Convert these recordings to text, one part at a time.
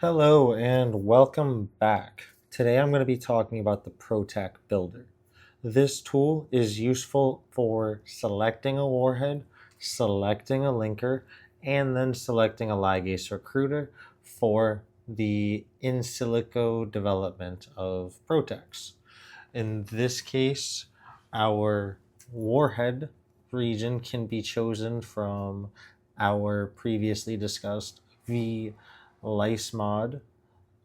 Hello and welcome back. Today I'm going to be talking about the Protac Builder. This tool is useful for selecting a warhead, selecting a linker, and then selecting a ligase recruiter for the in silico development of Protacs. In this case, our warhead region can be chosen from our previously discussed V lysmod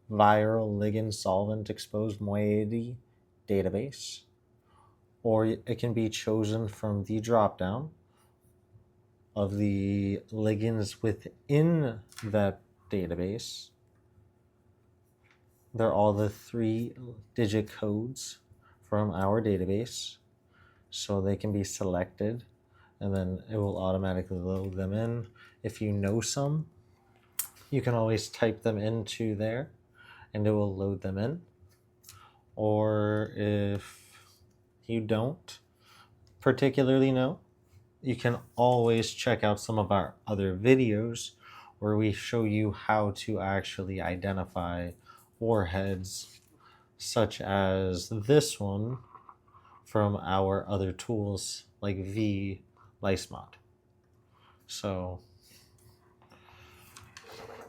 viral ligand solvent exposed moiety database, or it can be chosen from the dropdown of the ligands within that database. They're all the 3-digit codes from our database, so they can be selected and then it will automatically load them in. If you know some, you can always type them into there and it will load them in. Or if you don't particularly know, you can always check out some of our other videos where we show you how to actually identify warheads, such as this one from our other tools like V lysmod. So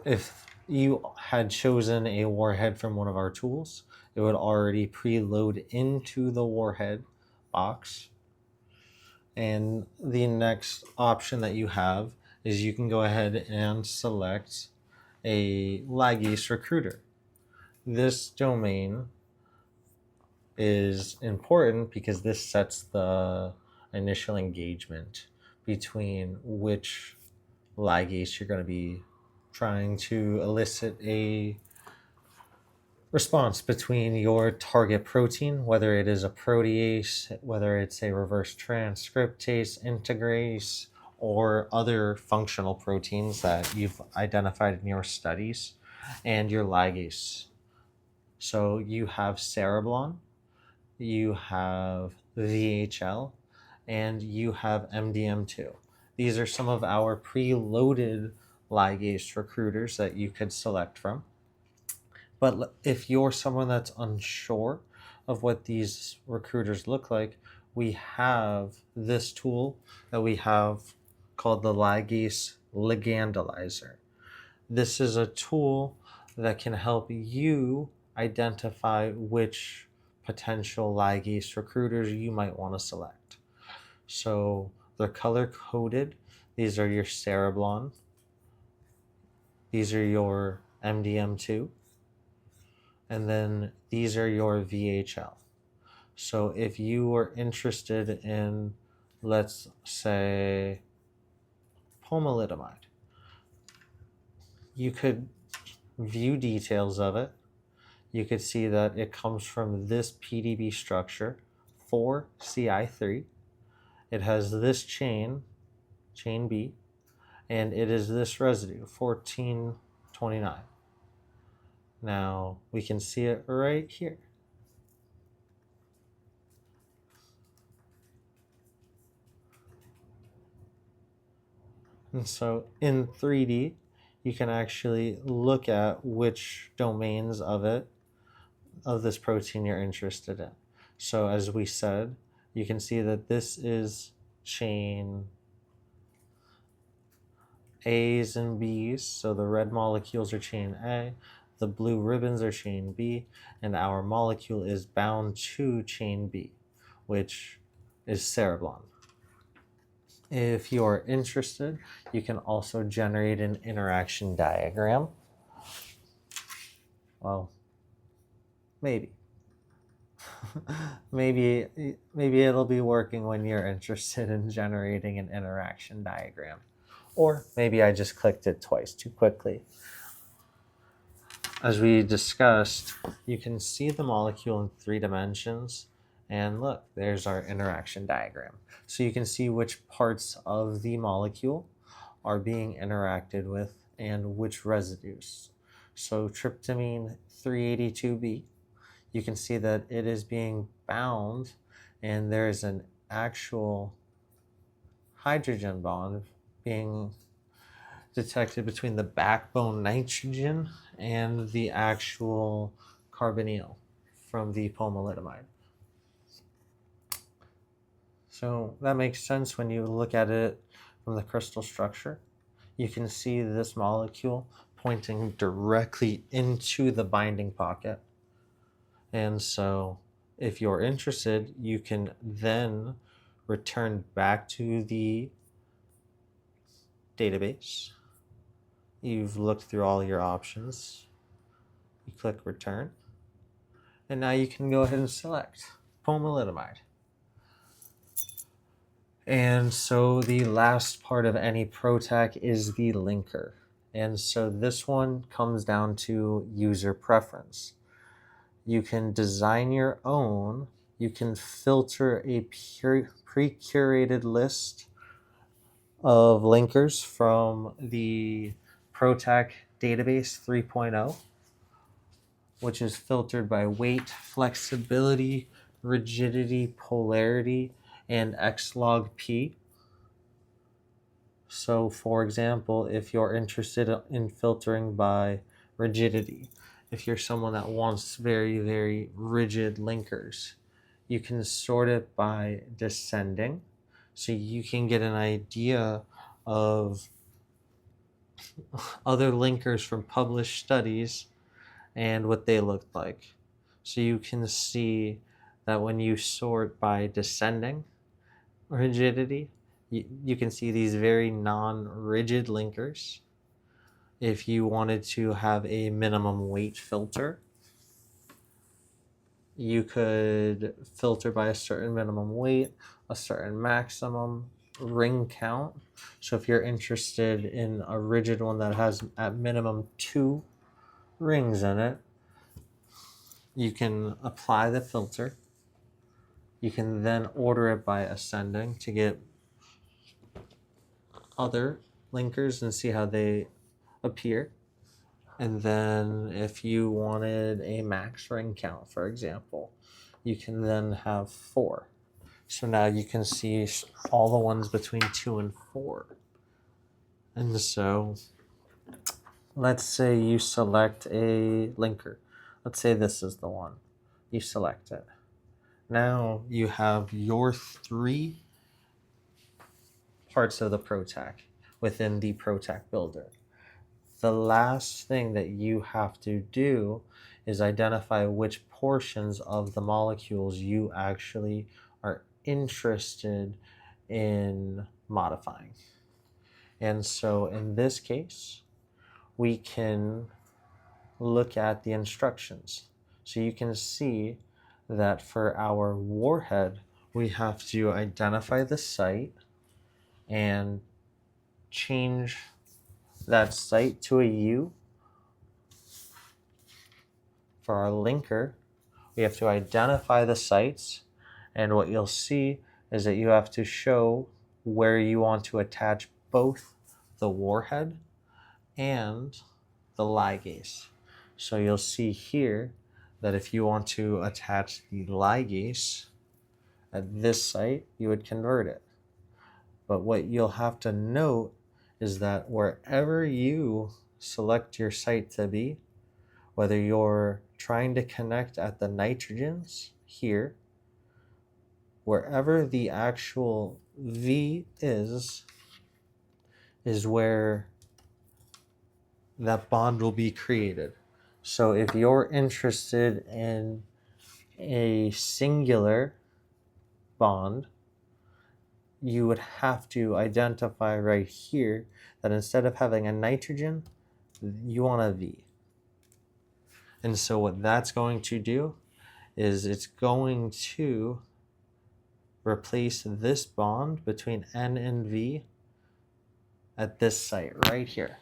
if you had chosen a warhead from one of our tools, it would already preload into the warhead box. And the next option that you have is you can go ahead and select a ligase recruiter. This domain is important because this sets the initial engagement between which ligase you're going to be trying to elicit a response between your target protein, whether it is a protease, whether it's a reverse transcriptase, integrase, or other functional proteins that you've identified in your studies, and your ligase. So you have cereblon, you have VHL, and you have MDM2. These are some of our preloaded ligase recruiters that you could select from. But if you're someone that's unsure of what these recruiters look like, we have this tool that we have called the ligase ligandalizer. This is a tool that can help you identify which potential ligase recruiters you might want to select. So they're color coded. These are your cereblon. These are your MDM2. And then these are your VHL. So if you were interested in, let's say, pomalidomide, you could view details of it. You could see that it comes from this PDB structure, 4CI3. It has this chain B, and it is this residue, 1429. Now we can see it right here. And so in 3D, you can actually look at which domains of this protein you're interested in. So as we said, you can see that this is chain A's and B's. So the red molecules are chain A, the blue ribbons are chain B, and our molecule is bound to chain B, which is cereblon. If you are interested, you can also generate an interaction diagram. Well, maybe. maybe it'll be working when you're interested in generating an interaction diagram. Or maybe I just clicked it twice too quickly. As we discussed, you can see the molecule in 3 dimensions. And look, there's our interaction diagram. So you can see which parts of the molecule are being interacted with and which residues. So tryptamine 382B, you can see that it is being bound and there is an actual hydrogen bond being detected between the backbone nitrogen and the actual carbonyl from the pomalidomide. So that makes sense when you look at it from the crystal structure. You can see this molecule pointing directly into the binding pocket. And so if you're interested, you can then return back to the database. You've looked through all your options. You click return. And now you can go ahead and select pomalidomide. And so the last part of any Protac is the linker. And so this one comes down to user preference. You can design your own. You can filter a pre-curated list of linkers from the Protac database 3.0, which is filtered by weight, flexibility, rigidity, polarity, and XLogP. So, for example, if you're interested in filtering by rigidity, if you're someone that wants very, very rigid linkers, you can sort it by descending. So you can get an idea of other linkers from published studies and what they look like. So you can see that when you sort by descending rigidity, you can see these very non-rigid linkers. If you wanted to have a minimum weight filter, you could filter by a certain minimum weight, a certain maximum ring count. So if you're interested in a rigid one that has at minimum 2 rings in it, you can apply the filter. You can then order it by ascending to get other linkers and see how they appear. And then if you wanted a max ring count, for example, you can then have 4. So now you can see all the ones between 2 and 4. And so let's say you select a linker. Let's say this is the one. You select it. Now you have your 3 parts of the Protac within the Protac builder. The last thing that you have to do is identify which portions of the molecules you actually are interested in modifying. And so in this case, we can look at the instructions. So you can see that for our warhead, we have to identify the site and change that site to a U. For our linker, we have to identify the sites, and what you'll see is that you have to show where you want to attach both the warhead and the ligase. So you'll see here that if you want to attach the ligase at this site, you would convert it. But what you'll have to note is that wherever you select your site to be, whether you're trying to connect at the nitrogens here, wherever the actual V is where that bond will be created. So if you're interested in a singular bond, you would have to identify right here that instead of having a nitrogen, you want a V. And so what that's going to do is it's going to replace this bond between N and V at this site right here.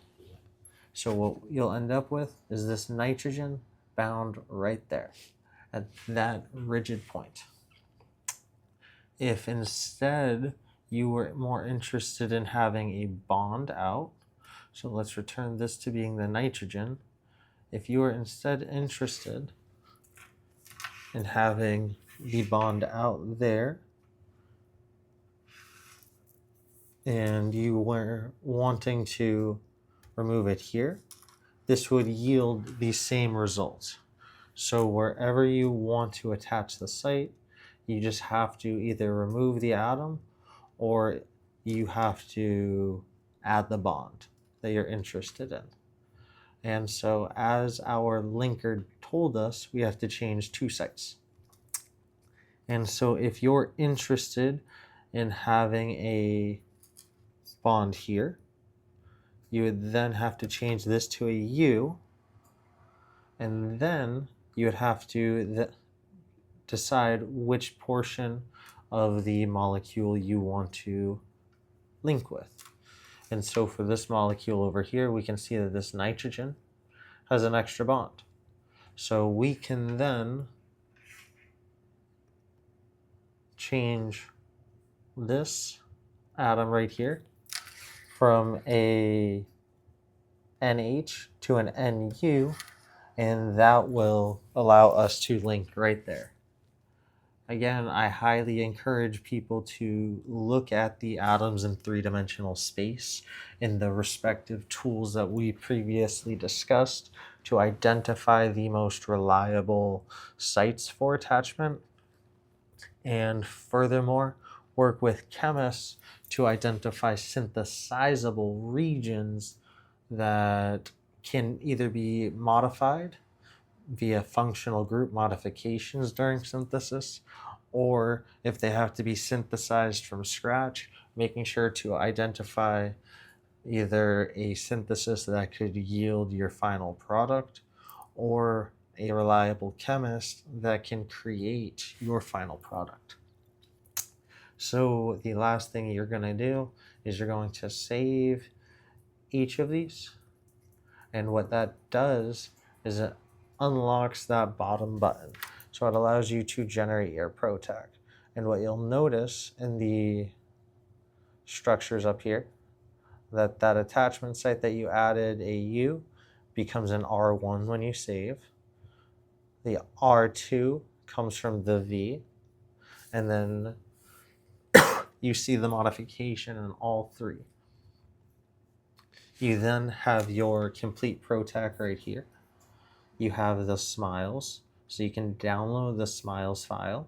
So what you'll end up with is this nitrogen bound right there at that rigid point. If instead you were more interested in having a bond out, so let's return this to being the nitrogen. If you were instead interested in having the bond out there, and you were wanting to remove it here, this would yield the same result. So wherever you want to attach the site, you just have to either remove the atom or you have to add the bond that you're interested in. And so as our linker told us, we have to change 2 sites. And so if you're interested in having a bond here, you would then have to change this to a U, and then you would have to decide which portion of the molecule you want to link with. And so for this molecule over here, we can see that this nitrogen has an extra bond. So we can then change this atom right here from a NH to an NU, and that will allow us to link right there. Again, I highly encourage people to look at the atoms in 3-dimensional space in the respective tools that we previously discussed to identify the most reliable sites for attachment, and furthermore, work with chemists to identify synthesizable regions that can either be modified via functional group modifications during synthesis, or if they have to be synthesized from scratch, making sure to identify either a synthesis that could yield your final product or a reliable chemist that can create your final product. So the last thing you're going to do is you're going to save each of these, and what that does is it unlocks that bottom button. So it allows you to generate your Protac. And what you'll notice in the structures up here, that attachment site that you added a U becomes an R1 when you save. The R2 comes from the V, and then you see the modification in all 3. You then have your complete Protac right here. You have the smiles, so you can download the smiles file.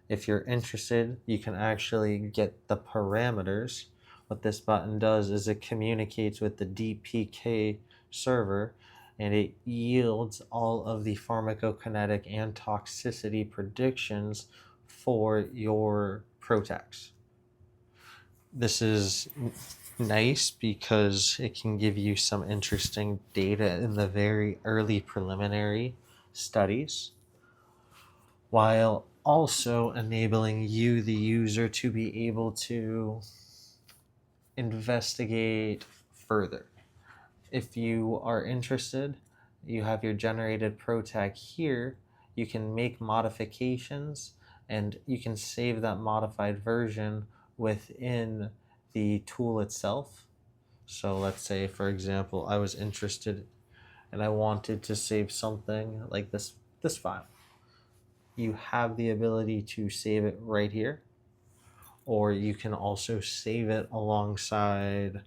If you're interested, you can actually get the parameters. What this button does is it communicates with the DPK server, and it yields all of the pharmacokinetic and toxicity predictions for your Protacs. This is nice because it can give you some interesting data in the very early preliminary studies, while also enabling you, the user, to be able to investigate further. If you are interested, you have your generated Protac here. You can make modifications, and you can save that modified version within the tool itself. So let's say, for example, I was interested and I wanted to save something like this file. You have the ability to save it right here, or you can also save it alongside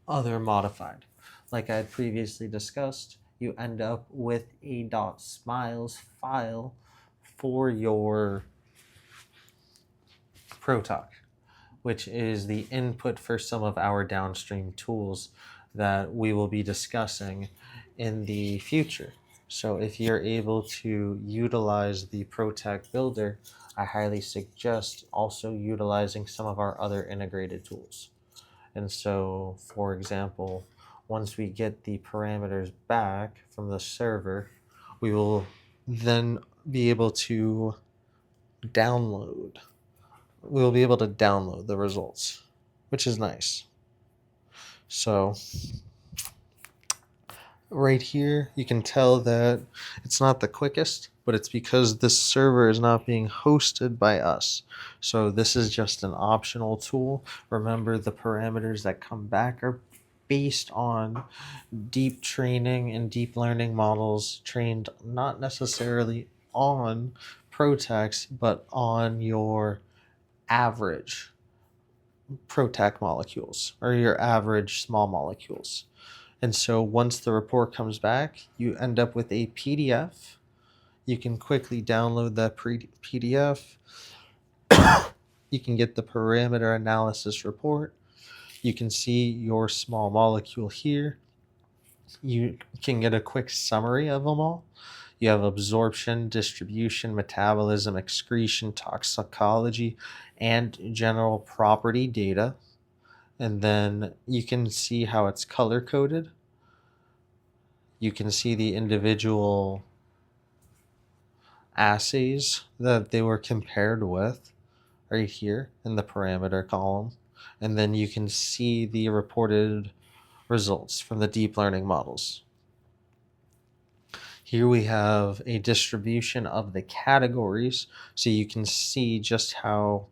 other modified. Like I had previously discussed, you end up with a .smiles file for your Protac, which is the input for some of our downstream tools that we will be discussing in the future. So if you're able to utilize the Protac builder, I highly suggest also utilizing some of our other integrated tools. And so, for example, once we get the parameters back from the server, we will then be able to download. We'll be able to download the results, which is nice. So right here, you can tell that it's not the quickest, but it's because this server is not being hosted by us. So this is just an optional tool. Remember, the parameters that come back are based on deep training and deep learning models trained not necessarily on Protacs, but on your average Protac molecules, or your average small molecules. And so once the report comes back, you end up with a PDF. You can quickly download that PDF. You can get the parameter analysis report. You can see your small molecule here. You can get a quick summary of them all. You have absorption, distribution, metabolism, excretion, toxicology, and general property data. And then you can see how it's color coded. You can see the individual assays that they were compared with right here in the parameter column. And then you can see the reported results from the deep learning models. Here we have a distribution of the categories, so you can see just how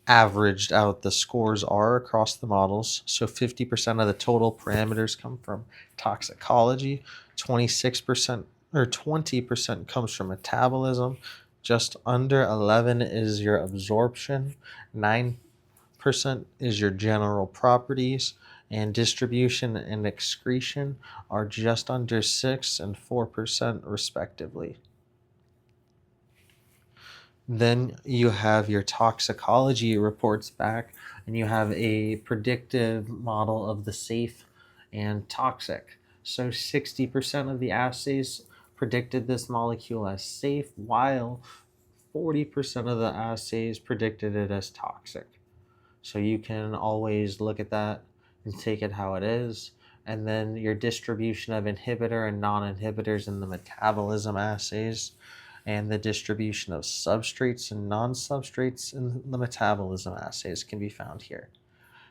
averaged out the scores are across the models. So 50% of the total parameters come from toxicology, 26% or 20% comes from metabolism, just under 11 is your absorption, 9% is your general properties, and distribution and excretion are just under 6 and 4% respectively. Then you have your toxicology reports back, and you have a predictive model of the safe and toxic. So 60% of the assays predicted this molecule as safe, while 40% of the assays predicted it as toxic. So you can always look at that and take it how it is. And then your distribution of inhibitor and non-inhibitors in the metabolism assays, and the distribution of substrates and non-substrates in the metabolism assays can be found here.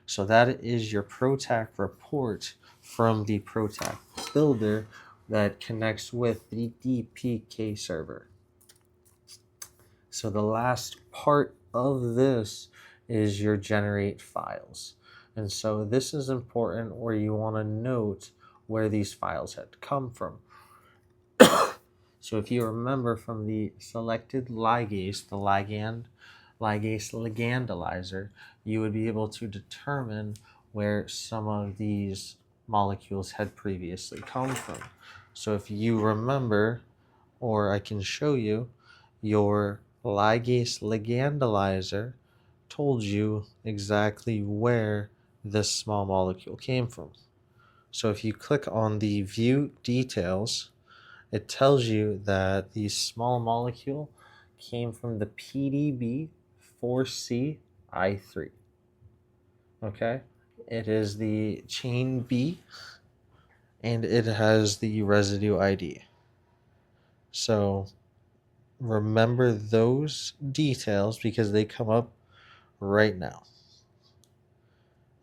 So that is your Protac report from the Protac builder that connects with the DPK server. So the last part of this is your generate files. And so this is important, where you want to note where these files had come from. So if you remember from the selected ligase, the ligase ligandalizer, you would be able to determine where some of these molecules had previously come from. So if you remember, or I can show you, your ligase ligandalizer told you exactly where this small molecule came from. So if you click on the view details, it tells you that the small molecule came from the PDB 4CI3. Okay, it is the chain B, and it has the residue ID. So remember those details because they come up right now.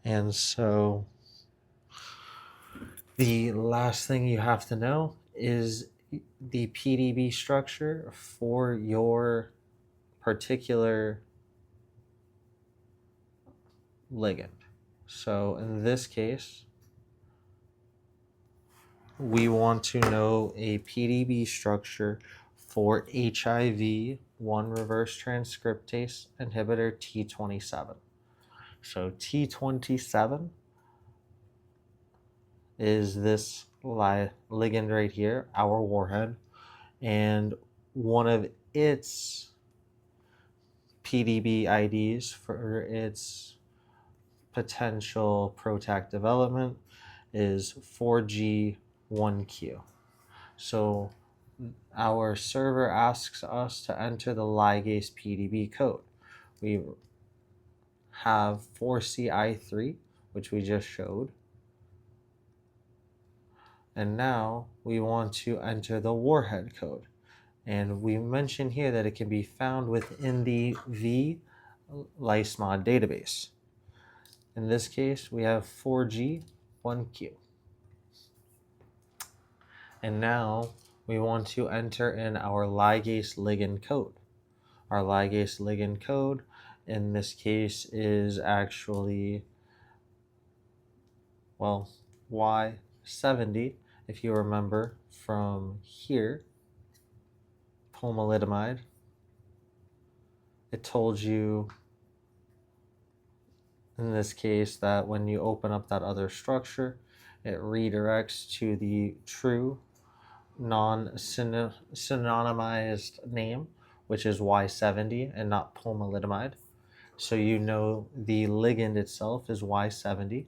And so the last thing you have to know is the PDB structure for your particular ligand. So in this case, we want to know a PDB structure for HIV 1 reverse transcriptase inhibitor T27. So T27 is this ligand right here, our warhead, and one of its PDB IDs for its potential Protac development is 4G1Q. So our server asks us to enter the ligase PDB code. We have 4CI3, which we just showed. And now we want to enter the warhead code. And we mentioned here that it can be found within the vLiceMod database. In this case, we have 4G1Q. And now we want to enter in our ligase ligand code. Our ligase ligand code in this case is actually, well, Y70. If you remember from here, pomalidomide, it told you in this case that when you open up that other structure, it redirects to the true non-synonymized name, which is Y70 and not pomalidomide. So you know the ligand itself is Y70.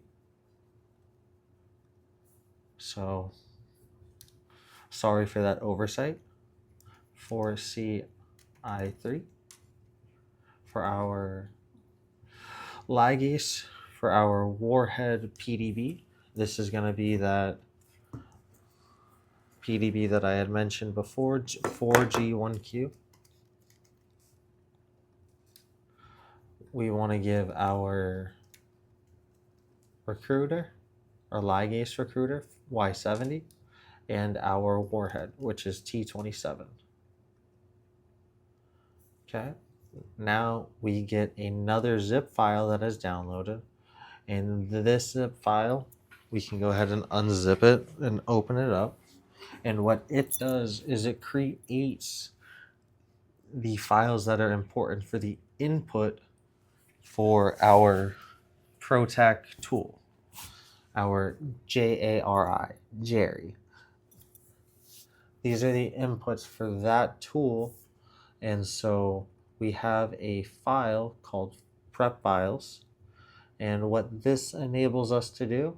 So sorry for that oversight. 4CI3 for our ligase, for our warhead PDB. This is going to be that PDB that I had mentioned before, 4G1Q. We want to give our recruiter, our ligase recruiter, Y70, and our warhead, which is T27. Okay, now we get another zip file that is downloaded. And this zip file, we can go ahead and unzip it and open it up. And what it does is it creates the files that are important for the input for our Protac tool, our JARI. These are the inputs for that tool. And so we have a file called prep files. And what this enables us to do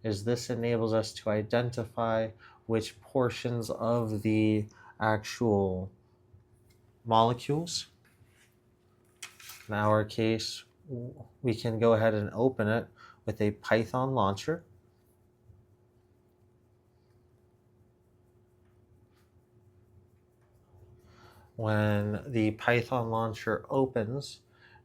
is this enables us to identify which portions of the actual molecules. In our case, we can go ahead and open it with a Python launcher. When the Python launcher opens,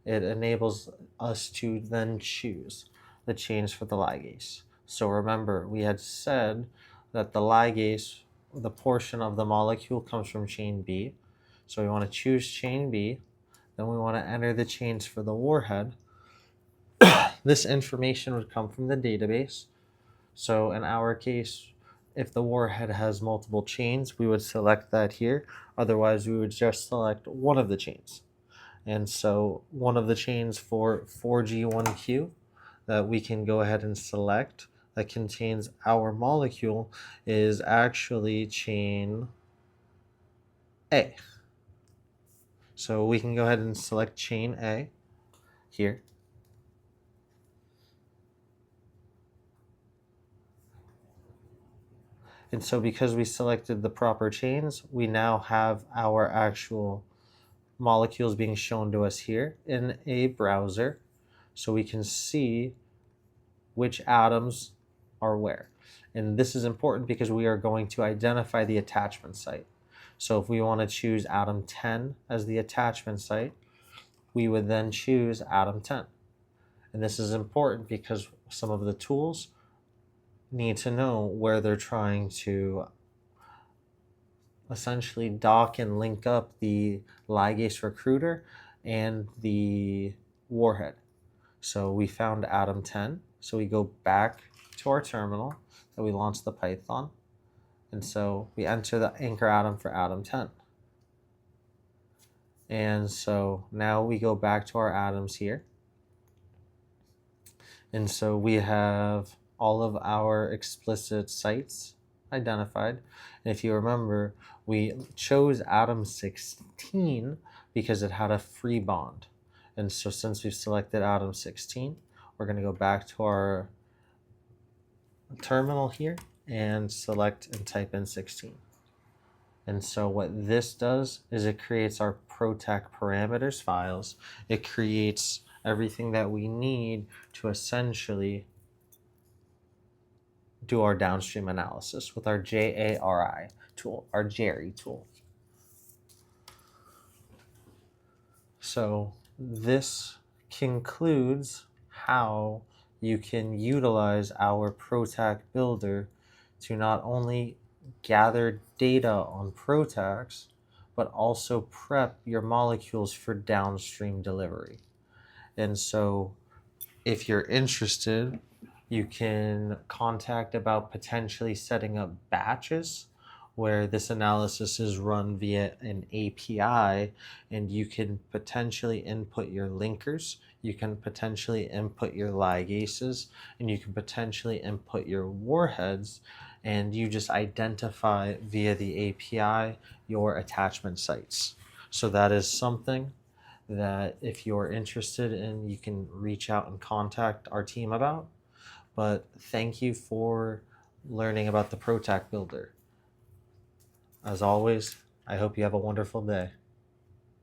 it enables us to then choose the chains for the ligase. So remember, we had said that the ligase, the portion of the molecule, comes from chain B. So we want to choose chain B. Then we want to enter the chains for the warhead. This information would come from the database. So in our case, if the warhead has multiple chains, we would select that here. Otherwise, we would just select one of the chains. And so one of the chains for 4G1Q that we can go ahead and select that contains our molecule is actually chain A. So we can go ahead and select chain A here. And so because we selected the proper chains, we now have our actual molecules being shown to us here in a browser. So we can see which atoms are where. And this is important because we are going to identify the attachment site. So if we want to choose atom 10 as the attachment site, we would then choose atom 10. And this is important because some of the tools need to know where they're trying to essentially dock and link up the ligase recruiter and the warhead. So we found atom 10. So we go back to our terminal that we launched the Python. And so we enter the anchor atom for atom 10. And so now we go back to our atoms here. And so we have all of our explicit sites identified. And if you remember, we chose atom 16 because it had a free bond. And so since we've selected atom 16, we're going to go back to our terminal here and select and type in 16. And so what this does is it creates our Protac parameters files. It creates everything that we need to essentially do our downstream analysis with our JARI tool, our JARI tool. So this concludes how you can utilize our Protac builder to not only gather data on Protacs, but also prep your molecules for downstream delivery. And so if you're interested, you can contact about potentially setting up batches where this analysis is run via an API, and you can potentially input your linkers, you can potentially input your ligases, and you can potentially input your warheads, and you just identify via the API your attachment sites. So that is something that if you're interested in, you can reach out and contact our team about. But thank you for learning about the Protac builder. As always, I hope you have a wonderful day.